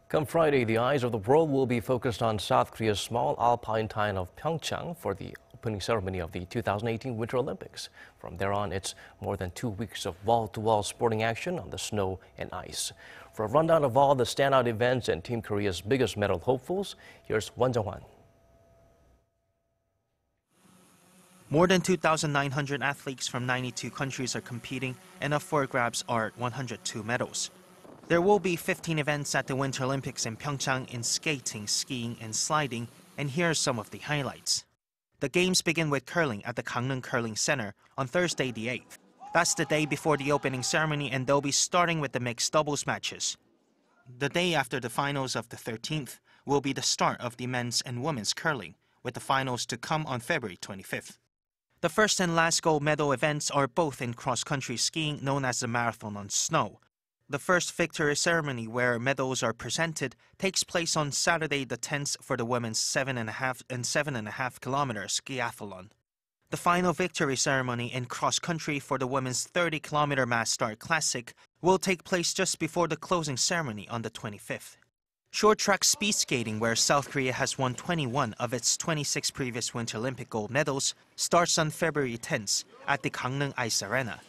Come Friday, the eyes of the world will be focused on South Korea's small alpine town of PyeongChang for the opening ceremony of the 2018 Winter Olympics. From there on, it's more than 2 weeks of wall-to-wall sporting action on the snow and ice. For a rundown of all the standout events and Team Korea's biggest medal hopefuls, here's Won Jung-hwan. More than 2,900 athletes from 92 countries are competing, and up for grabs are 102 medals. There will be 15 events at the Winter Olympics in PyeongChang in skating, skiing, and sliding, and here are some of the highlights. The games begin with curling at the Gangneung Curling Center on Thursday the 8th. That's the day before the opening ceremony, and they'll be starting with the mixed doubles matches. The day after the finals of the 13th will be the start of the men's and women's curling, with the finals to come on February 25th. The first and last gold medal events are both in cross-country skiing, known as the marathon on snow. The first victory ceremony, where medals are presented, takes place on Saturday the 10th for the women's 7.5 and 7.5 kilometer skiathlon. The final victory ceremony in cross-country for the women's 30-kilometer mass start classic will take place just before the closing ceremony on the 25th. Short track speed skating, where South Korea has won 21 of its 26 previous Winter Olympic gold medals, starts on February 10th at the Gangneung Ice Arena.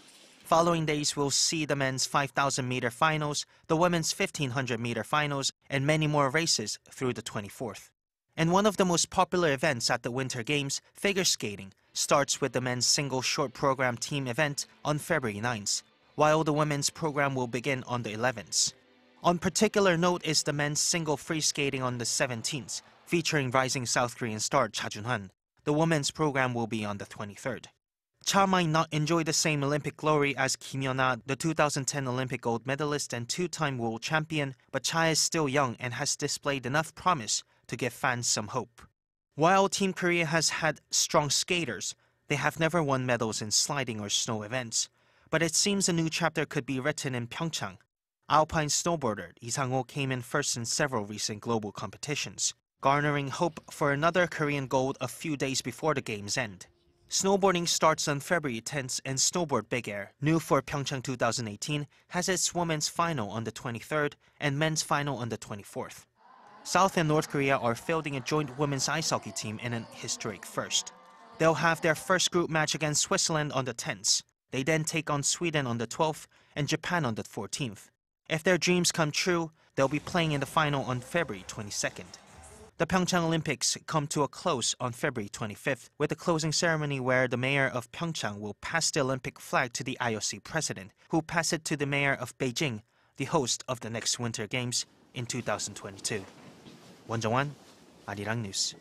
Following days will see the men's 5,000-meter finals, the women's 1,500-meter finals, and many more races through the 24th. And one of the most popular events at the Winter Games, figure skating, starts with the men's single short program team event on February 9th, while the women's program will begin on the 11th. On particular note is the men's single free skating on the 17th, featuring rising South Korean star Cha Jun-hwan. The women's program will be on the 23rd. Cha might not enjoy the same Olympic glory as Kim Yeon-ah, the 2010 Olympic gold medalist and two-time world champion, but Cha is still young and has displayed enough promise to give fans some hope. While Team Korea has had strong skaters, they have never won medals in sliding or snow events. But it seems a new chapter could be written in PyeongChang. Alpine snowboarder Lee Sang-ho came in first in several recent global competitions, garnering hope for another Korean gold a few days before the game's end. Snowboarding starts on February 10th, and Snowboard Big Air, new for PyeongChang 2018, has its women's final on the 23rd and men's final on the 24th. South and North Korea are fielding a joint women's ice hockey team in an historic first. They'll have their first group match against Switzerland on the 10th. They then take on Sweden on the 12th and Japan on the 14th. If their dreams come true, they'll be playing in the final on February 22nd. The PyeongChang Olympics come to a close on February 25th with a closing ceremony where the mayor of PyeongChang will pass the Olympic flag to the IOC president, who pass it to the mayor of Beijing, the host of the next Winter Games in 2022. Won Jung-hwan, Arirang News.